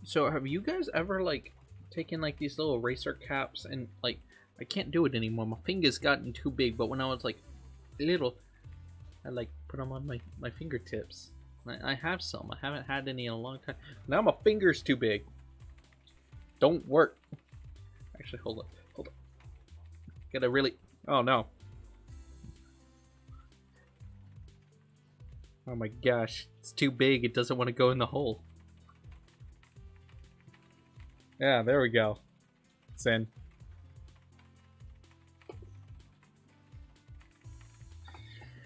So have you guys ever like taken like these little eraser caps and like I can't do it anymore. My fingers gotten too big, but when I was like little, I like put them on my fingertips. I have some. I haven't had any in a long time. Now my finger's too big. Don't work. Actually, hold up. Hold up. Gotta really. Oh no. Oh my gosh. It's too big. It doesn't want to go in the hole. Yeah, there we go. It's in.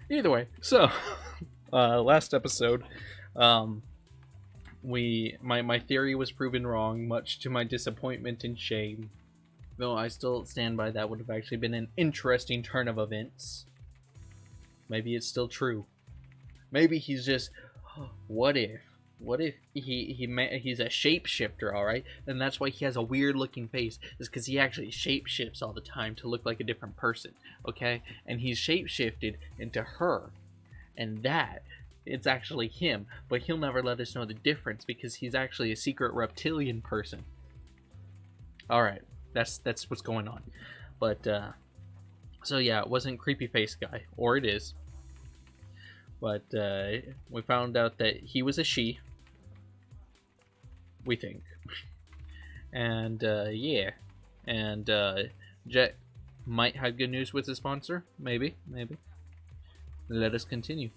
Either way, so last episode, my theory was proven wrong, much to my disappointment and shame. Though I still stand by that would have actually been an interesting turn of events. Maybe it's still true. Maybe he's just. What if? What if he's a shapeshifter, all right? And that's why he has a weird looking face. Is because he actually shapeshifts all the time to look like a different person, okay? And he's shapeshifted into her, and that it's actually him. But he'll never let us know the difference because he's actually a secret reptilian person. All right, that's what's going on. But so yeah, it wasn't creepy face guy, or it is. But we found out that he was a she. We think. And yeah. And Jet might have good news with his sponsor. Maybe. Let us continue.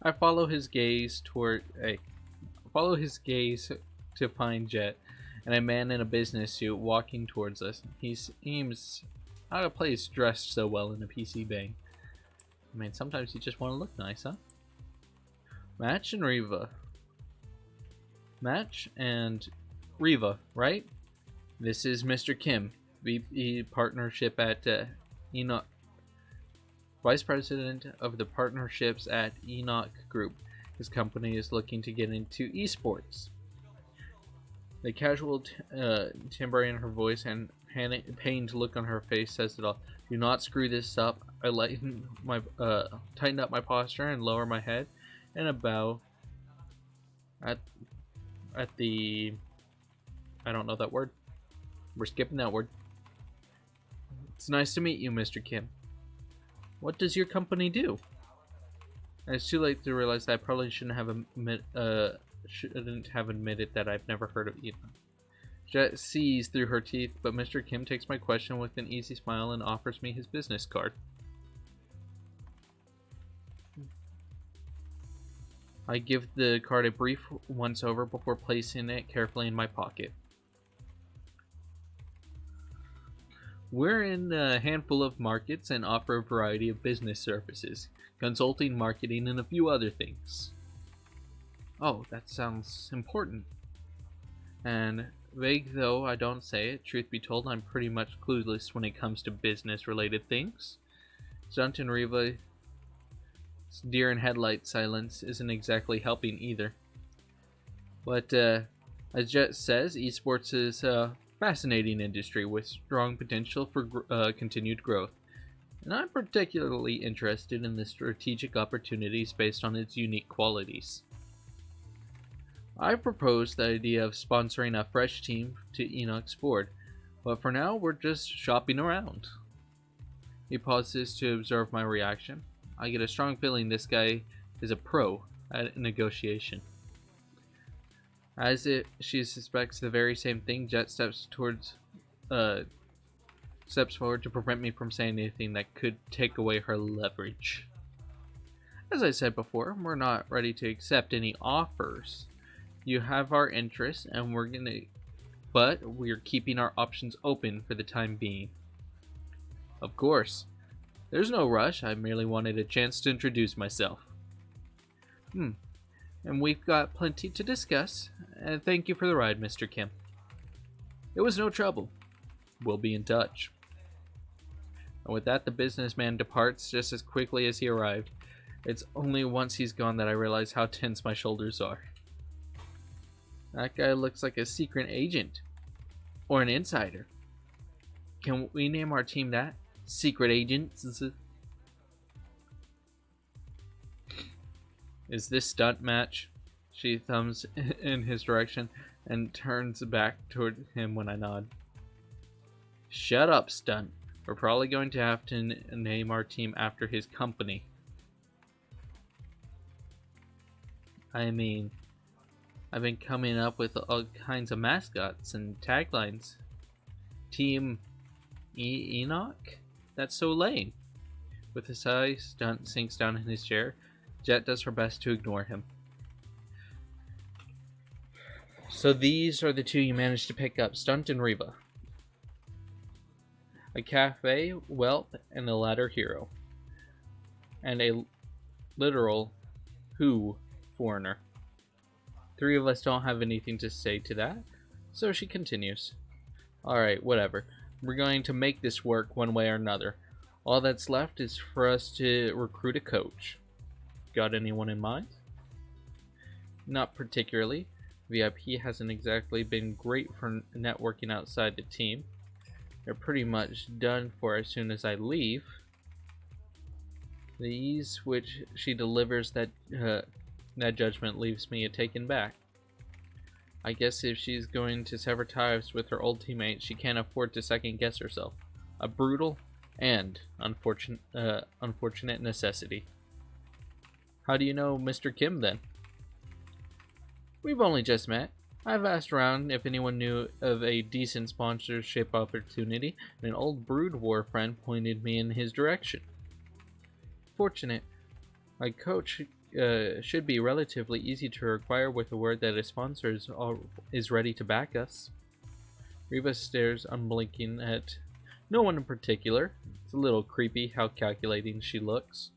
I follow his gaze to find Jet and a man in a business suit walking towards us. He seems out of place dressed so well in a PC bang. I mean, sometimes you just want to look nice, huh? Match and Riva. Match and Riva, right? This is Mr. Kim, VP Partnership at Enoch. Vice President of the Partnerships at Enoch Group. His company is looking to get into esports. The casual timbre in her voice and pained look on her face says it all. Do not screw this up. I tighten up my posture and lower my head and a bow at the I don't know that word. We're skipping that word. It's nice to meet you, Mr. Kim. What does your company do? And it's too late to realize that I probably shouldn't have admitted that I've never heard of either. Jet sees through her teeth, but Mr. Kim takes my question with an easy smile and offers me his business card. I give the card a brief once over before placing it carefully in my pocket. We're in a handful of markets and offer a variety of business services, consulting, marketing, and a few other things. Oh, that sounds important. And vague though I don't say it, truth be told, I'm pretty much clueless when it comes to business-related things. Stunt and Riva's deer in headlight silence isn't exactly helping either. But as Jet says, esports is a fascinating industry with strong potential for continued growth. And I'm particularly interested in the strategic opportunities based on its unique qualities. I proposed the idea of sponsoring a fresh team to Enoch's board, but for now we're just shopping around. He pauses to observe my reaction. I get a strong feeling this guy is a pro at negotiation. As if she suspects the very same thing, Jet steps forward to prevent me from saying anything that could take away her leverage. As I said before, we're not ready to accept any offers. You have our interest, and but we're keeping our options open for the time being. Of course. There's no rush. I merely wanted a chance to introduce myself. And we've got plenty to discuss. And thank you for the ride, Mr. Kim. It was no trouble. We'll be in touch. And with that, the businessman departs just as quickly as he arrived. It's only once he's gone that I realize how tense my shoulders are. That guy looks like a secret agent. Or an insider. Can we name our team that? Secret Agents? Is this stunt match? She thumbs in his direction and turns back toward him when I nod. Shut up, Stunt. We're probably going to have to name our team after his company. I mean, I've been coming up with all kinds of mascots and taglines. Team Enoch? That's so lame. With a sigh, Stunt sinks down in his chair. Jet does her best to ignore him. So these are the two you managed to pick up, Stunt and Reva. A cafe whelp and a ladder hero. And a literal who foreigner. Three of us don't have anything to say to that, so she continues. Alright, whatever. We're going to make this work one way or another. All that's left is for us to recruit a coach. Got anyone in mind? Not particularly. VIP hasn't exactly been great for networking outside the team. They're pretty much done for as soon as I leave. The ease which she delivers that judgment leaves me taken back. I guess if she's going to sever ties with her old teammates, she can't afford to second guess herself. A brutal and unfortunate necessity. How do you know Mr. Kim then? We've only just met. I've asked around if anyone knew of a decent sponsorship opportunity, and an old Brood War friend pointed me in his direction. Fortunate. My coach should be relatively easy to acquire with the word that a sponsor is ready to back us. Reva stares unblinking at no one in particular. It's a little creepy how calculating she looks.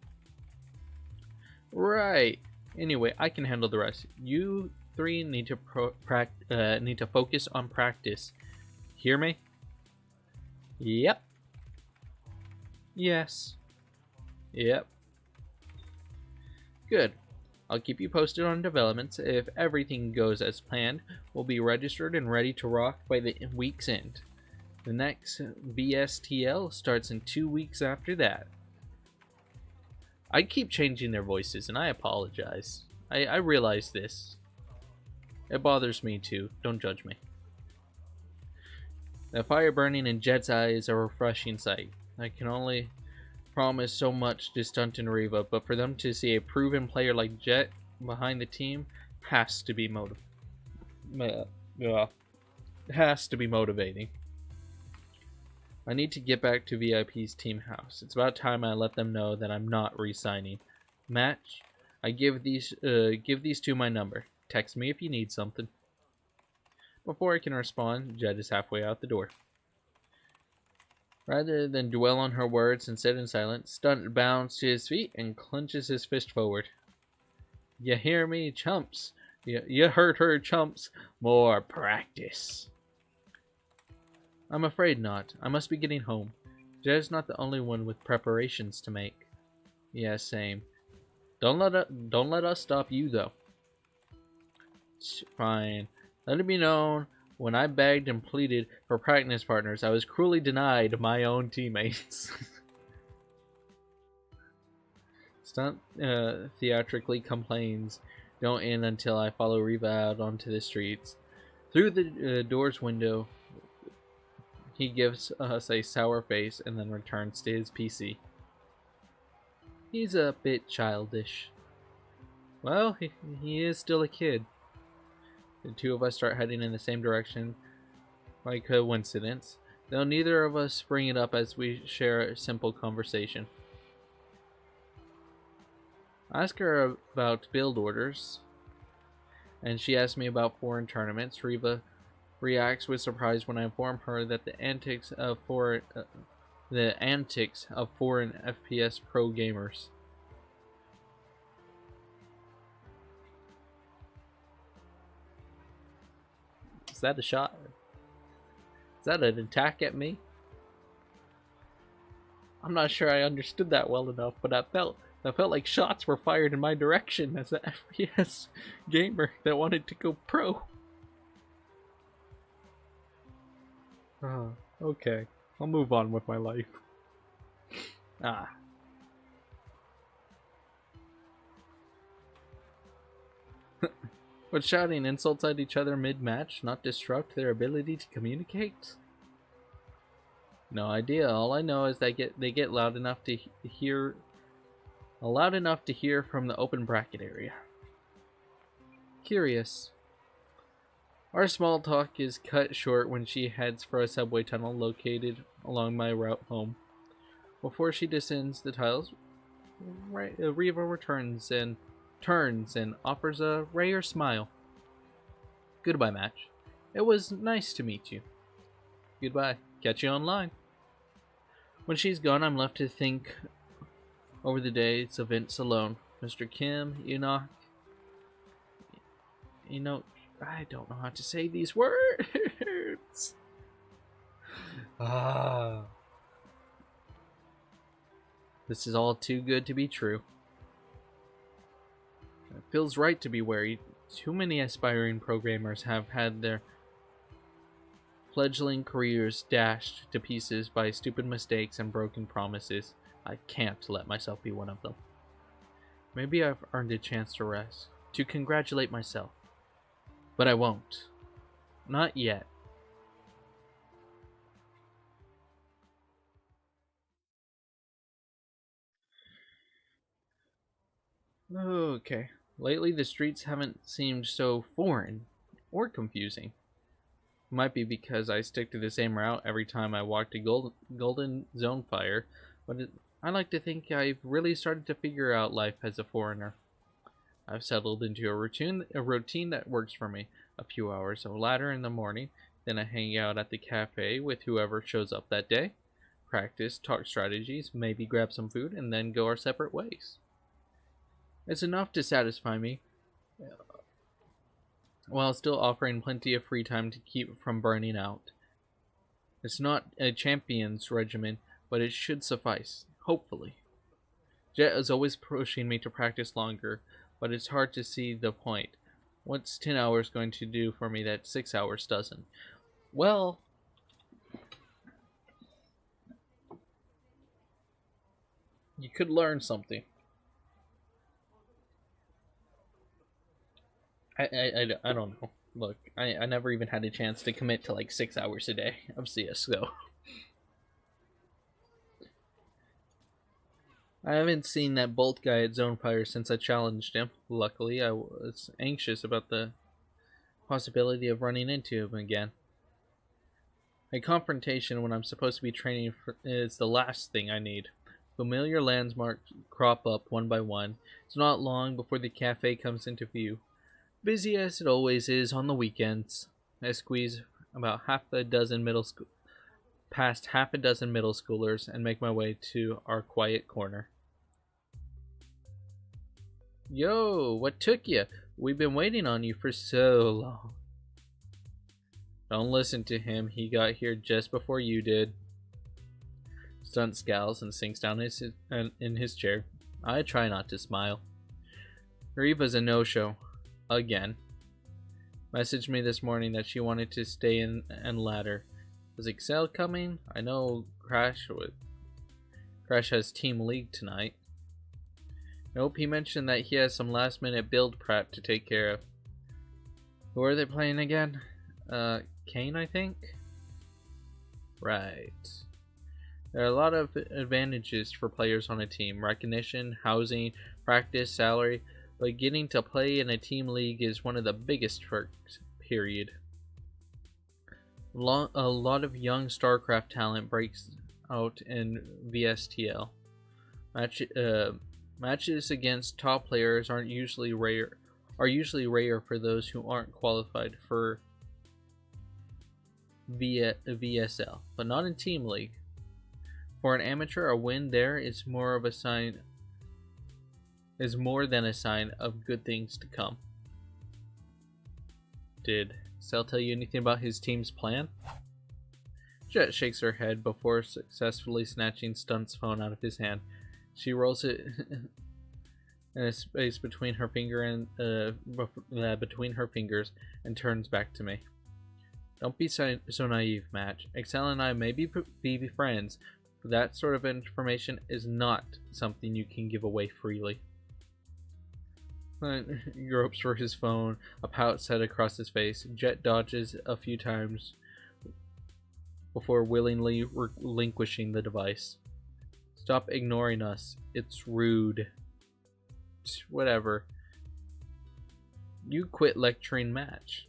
Right. Anyway, I can handle the rest. You three need to focus on practice. Hear me? Yep. Yes. Yep. Good. I'll keep you posted on developments. If everything goes as planned, we'll be registered and ready to rock by the week's end. The next BSTL starts in 2 weeks after that. I keep changing their voices, and I apologize. I realize this. It bothers me too. Don't judge me. The fire burning in Jet's eye is a refreshing sight. I can only promise so much to Stunt and Reva, but for them to see a proven player like Jet behind the team has to be motivating. I need to get back to VIP's team house. It's about time I let them know that I'm not re-signing. Match, I give these two my number. Text me if you need something. Before I can respond, Jet is halfway out the door. Rather than dwell on her words and sit in silence, Stunt bounds to his feet and clenches his fist forward. You hear me, chumps? You heard her, chumps. More practice. I'm afraid not. I must be getting home. Jet is not the only one with preparations to make. Yeah, same. Don't let us stop you, though. Fine. Let it be known, when I begged and pleaded for practice partners, I was cruelly denied my own teammates. Stunt theatrically complains, don't end until I follow Reva out onto the streets. Through the door's window, he gives us a sour face and then returns to his PC. He's a bit childish. Well, he is still a kid. The two of us start heading in the same direction by coincidence, though neither of us bring it up as we share a simple conversation. I ask her about build orders, and she asks me about foreign tournaments. Reva reacts with surprise when I inform her that the antics of foreign FPS pro gamers. Is that a shot? Is that an attack at me? I'm not sure I understood that well enough, but that felt like shots were fired in my direction as an FPS gamer that wanted to go pro. Okay. I'll move on with my life. Would shouting insults at each other mid-match not disrupt their ability to communicate? No idea. All I know is that they get loud enough to hear from the open bracket area. Curious. Our small talk is cut short when she heads for a subway tunnel located along my route home. Before she descends the tiles, Reva returns and offers a rare smile. Goodbye, match. It was nice to meet you. Goodbye. Catch you online. When she's gone, I'm left to think over the day's events alone. Mr. Kim, Enoch. I don't know how to say these words. This is all too good to be true. It feels right to be wary. Too many aspiring programmers have had their fledgling careers dashed to pieces by stupid mistakes and broken promises. I can't let myself be one of them. Maybe I've earned a chance to rest, to congratulate myself. But I won't. Not yet. Okay. Lately, the streets haven't seemed so foreign or confusing. Might be because I stick to the same route every time I walk to Golden Zone Fire, but I like to think I've really started to figure out life as a foreigner. I've settled into a routine that works for me. A few hours of ladder in the morning, then I hang out at the cafe with whoever shows up that day, practice, talk strategies, maybe grab some food, and then go our separate ways. It's enough to satisfy me, while still offering plenty of free time to keep from burning out. It's not a champion's regimen, but it should suffice, hopefully. Jet is always pushing me to practice longer, but it's hard to see the point. What's 10 hours going to do for me that 6 hours doesn't? Well, you could learn something. I don't know. Look, I never even had a chance to commit to like 6 hours a day of CSGO. I haven't seen that Bolt guy at Zonefire since I challenged him. Luckily, I was anxious about the possibility of running into him again. A confrontation when I'm supposed to be training is the last thing I need. Familiar landmarks crop up one by one. It's not long before the cafe comes into view. Busy as it always is on the weekends. I squeeze about past half a dozen middle schoolers and make my way to our quiet corner. Yo, what took you? We've been waiting on you for so long. Don't listen to him. He got here just before you did. Stunt scowls and sinks down in his chair. I try not to smile. Reva's a no-show. Again. Messaged me this morning that she wanted to stay in and ladder. Is Excel coming? I know Crash has Team League tonight. Nope, he mentioned that he has some last minute build prep to take care of. Who are they playing again? Kane, I think? Right. There are a lot of advantages for players on a team. Recognition, housing, practice, salary. But getting to play in a team league is one of the biggest perks, period. A lot of young StarCraft talent breaks out in VSTL. Matches against top players are usually rare for those who aren't qualified for VSL, but not in Team League. For an amateur, a win there is more than a sign of good things to come. Did Cell tell you anything about his team's plan? Jet shakes her head before successfully snatching Stunt's phone out of his hand. She rolls it in a space between her fingers and turns back to me. Don't be so naive, Match. Excel and I may be friends, but that sort of information is not something you can give away freely. gropes for his phone, a pout set across his face. Jet dodges a few times before willingly relinquishing the device. Stop ignoring us. It's rude. Whatever. You quit lecturing Match.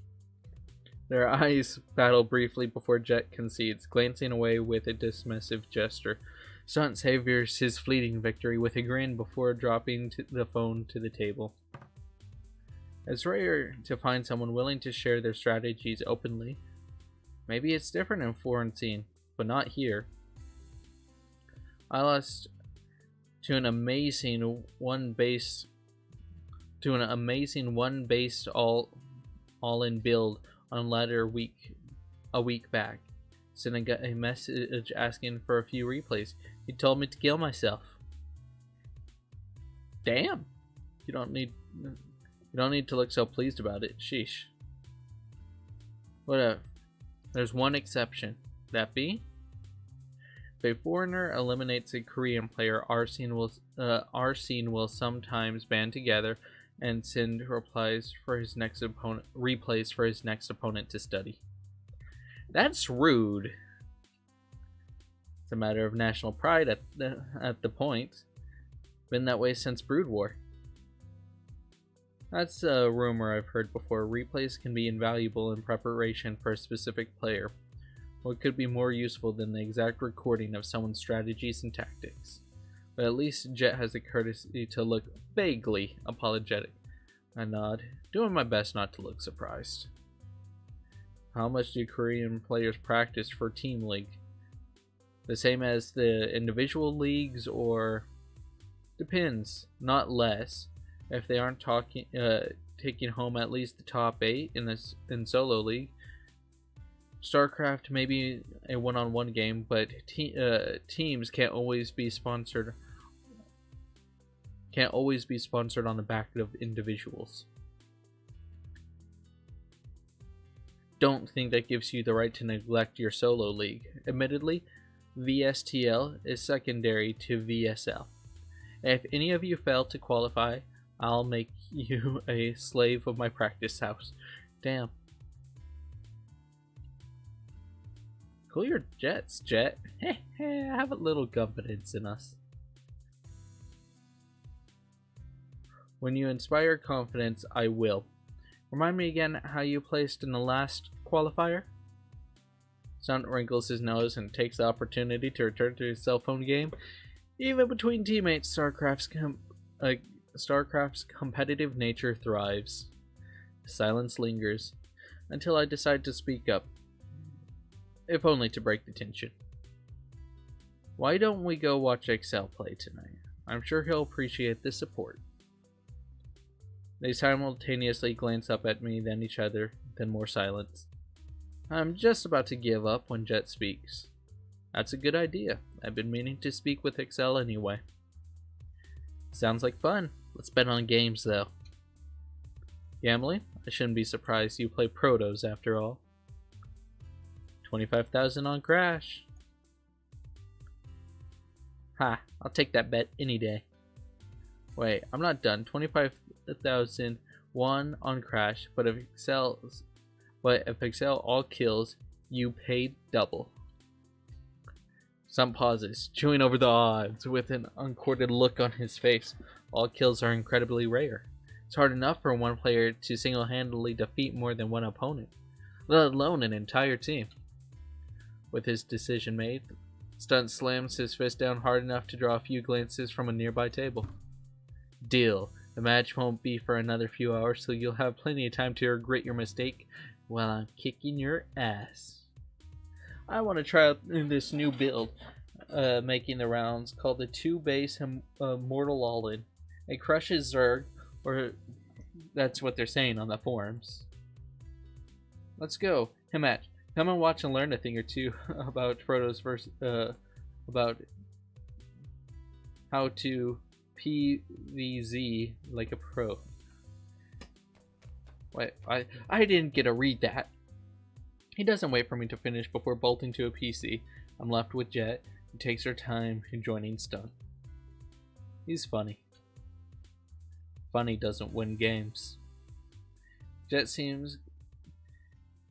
Their eyes battle briefly before Jet concedes, glancing away with a dismissive gesture. Stunt saviors his fleeting victory with a grin before dropping the phone to the table. It's rare to find someone willing to share their strategies openly. Maybe it's different in Florentine, but not here. I lost to an amazing one based all-in build on ladder a week back. Sent a message asking for a few replays. He told me to kill myself. Damn. You don't need to look so pleased about it. Sheesh. Whatever. There's one exception. That be? If a foreigner eliminates a Korean player, our scene will sometimes band together and send replays for his next opponent to study. That's rude. It's a matter of national pride at the point. Been that way since Brood War. That's a rumor I've heard before. Replays can be invaluable in preparation for a specific player. What could be more useful than the exact recording of someone's strategies and tactics? But at least Jet has the courtesy to look vaguely apologetic. I nod, doing my best not to look surprised. How much do Korean players practice for Team League? The same as the individual leagues, or depends, not less. If they aren't taking home at least the top 8 in solo league. StarCraft may be a one-on-one game, but teams can't always be sponsored on the back of individuals. Don't think that gives you the right to neglect your solo league. Admittedly, VSTL is secondary to VSL. If any of you fail to qualify, I'll make you a slave of my practice house. Damn. Cool your jets, Jet. Have a little confidence in us. When you inspire confidence, I will. Remind me again how you placed in the last qualifier? Stunt wrinkles his nose and takes the opportunity to return to his cell phone game. Even between teammates, StarCraft's competitive nature thrives. Silence lingers until I decide to speak up, if only to break the tension. Why don't we go watch Excel play tonight? I'm sure he'll appreciate the support. They simultaneously glance up at me, then each other, then more silence. I'm just about to give up when Jet speaks. That's a good idea. I've been meaning to speak with Excel anyway. Sounds like fun. Let's bet on games, though. Gambling? I shouldn't be surprised you play Protos after all. 25,000 on Crash. Ha, I'll take that bet any day. Wait, I'm not done. 25,000 won on Crash, but if Excel all kills, you paid double. Some pauses, chewing over the odds with an uncorded look on his face. All kills are incredibly rare. It's hard enough for one player to single-handedly defeat more than one opponent, let alone an entire team. With his decision made, Stunt slams his fist down hard enough to draw a few glances from a nearby table. Deal. The match won't be for another few hours, so you'll have plenty of time to regret your mistake while I'm kicking your ass. I want to try out this new build making the rounds called the 2-base Mortal All-In. It crushes Zerg, or that's what they're saying on the forums. Let's go. Hey Matt, come and watch and learn a thing or two about Frodo's about how to PVZ like a pro. Wait, I didn't get to read that. He doesn't wait for me to finish before bolting to a PC. I'm left with Jet, who takes her time in joining Stunt. He's funny. bunny doesn't win games. Jet seems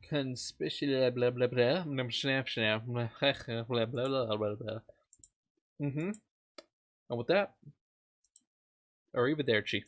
conspicuous. Blah blah blah blah blah blah blah blah. And with that, arrivederci.